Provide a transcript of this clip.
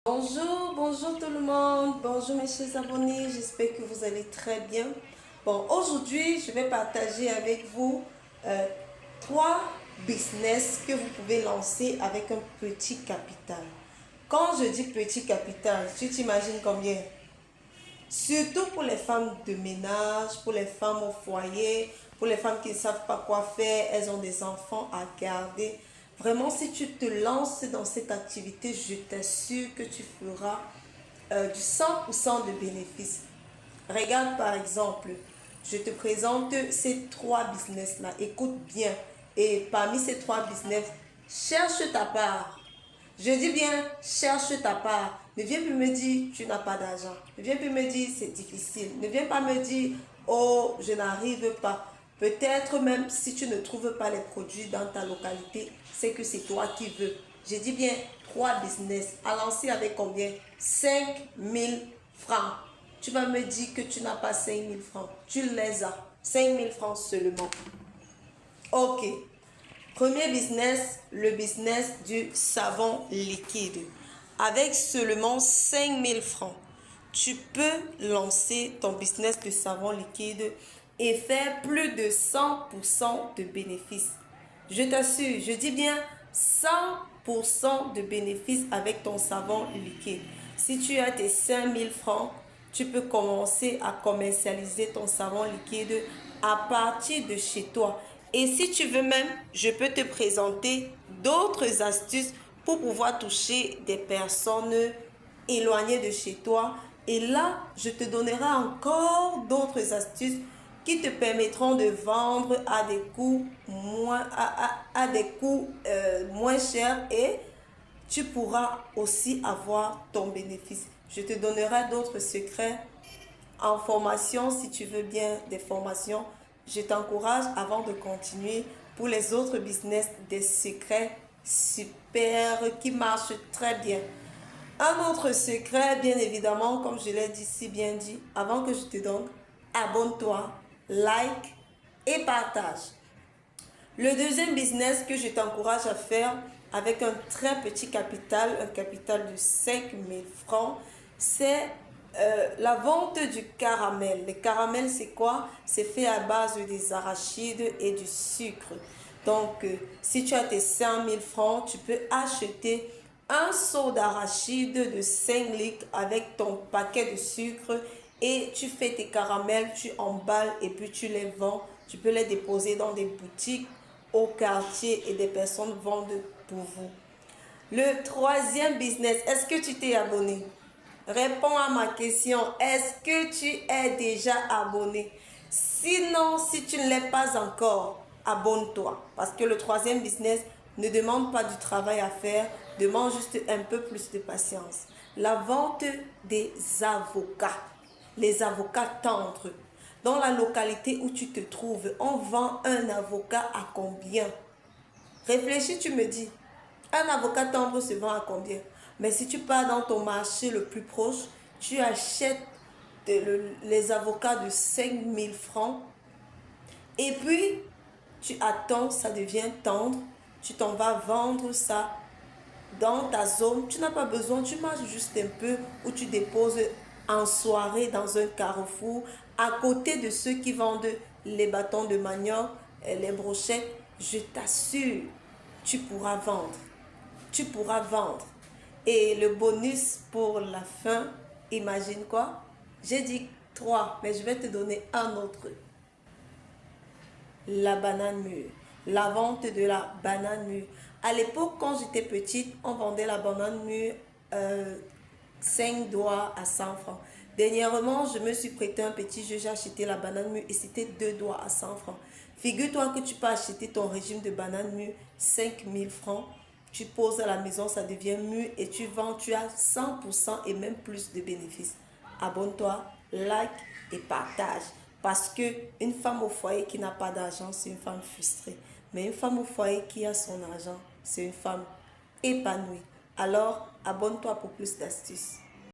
Bonjour tout le monde, bonjour mes chers abonnés, j'espère que vous allez très bien. Bon, aujourd'hui, je vais partager avec vous trois business que vous pouvez lancer avec un petit capital. Quand je dis petit capital, tu t'imagines combien? Surtout pour les femmes de ménage, pour les femmes au foyer, pour les femmes qui ne savent pas quoi faire, elles ont des enfants à garder. Vraiment, si tu te lances dans cette activité, je t'assure que tu feras du 100% de bénéfices. Regarde par exemple, je te présente ces trois business-là. Écoute bien. Et parmi ces trois business, cherche ta part. Je dis bien, cherche ta part. Ne viens plus me dire, tu n'as pas d'argent. Ne viens plus me dire, c'est difficile. Ne viens pas me dire, oh, je n'arrive pas. Peut-être même si tu ne trouves pas les produits dans ta localité, c'est que c'est toi qui veux. Je dis bien, trois business à lancer avec combien? 5 000 francs. Tu vas me dire que tu n'as pas 5 000 francs. Tu les as. 5 000 francs seulement. Ok. Premier business, le business du savon liquide. Avec seulement 5 000 francs, tu peux lancer ton business de savon liquide et faire plus de 100% de bénéfices. Je t'assure, je dis bien 100% de bénéfices avec ton savon liquide. Si tu as tes 5 000 francs, tu peux commencer à commercialiser ton savon liquide à partir de chez toi. Et si tu veux même, je peux te présenter d'autres astuces pour pouvoir toucher des personnes éloignées de chez toi. Et là, je te donnerai encore d'autres astuces qui te permettront de vendre à des coûts moins chers et tu pourras aussi avoir ton bénéfice. Je te donnerai d'autres secrets en formation si tu veux bien des formations. Je t'encourage avant de continuer pour les autres business des secrets super qui marchent très bien. Un autre secret, bien évidemment, comme je l'ai dit si bien dit, avant que je te donne, abonne-toi, like et partage. Le deuxième business que je t'encourage à faire avec un très petit capital, un capital de 5 000 francs, c'est la vente du caramel. Le caramel, c'est quoi? C'est fait à base des arachides et du sucre. Donc, si tu as tes 5 000 francs, tu peux acheter un seau d'arachide de 5 litres avec ton paquet de sucre et tu fais tes caramels, tu emballes et puis tu les vends. Tu peux les déposer dans des boutiques au quartier et des personnes vendent pour vous. Le troisième business, est-ce que tu t'es abonné? Réponds à ma question, est-ce que tu es déjà abonné? Sinon, si tu ne l'es pas encore, abonne-toi. Parce que le troisième business ne demande pas du travail à faire, demande juste un peu plus de patience. La vente des avocats. Les avocats tendres. Dans la localité où tu te trouves, on vend un avocat à combien? Réfléchis, tu me dis. Un avocat tendre se vend à combien? Mais si tu pars dans ton marché le plus proche, tu achètes les avocats de 5 000 francs et puis tu attends, ça devient tendre, tu t'en vas vendre ça dans ta zone. Tu n'as pas besoin, tu marches juste un peu ou tu déposes en soirée dans un carrefour à côté de ceux qui vendent les bâtons de manioc, les brochettes. Je t'assure, tu pourras vendre. Tu pourras vendre. Et le bonus pour la fin, imagine quoi? J'ai dit 3, mais je vais te donner un autre. La banane mûre. La vente de la banane mûre. À l'époque, quand j'étais petite, on vendait la banane mûre 5 doigts à 100 francs. Dernièrement, je me suis prêté un petit jeu, j'ai acheté la banane mûre et c'était 2 doigts à 100 francs. Figure-toi que tu peux acheter ton régime de banane mûre 5 000 francs. Tu poses à la maison, ça devient mûr et tu vends, tu as 100% et même plus de bénéfices. Abonne-toi, like et partage. Parce que une femme au foyer qui n'a pas d'argent, c'est une femme frustrée. Mais une femme au foyer qui a son argent, c'est une femme épanouie. Alors, abonne-toi pour plus d'astuces.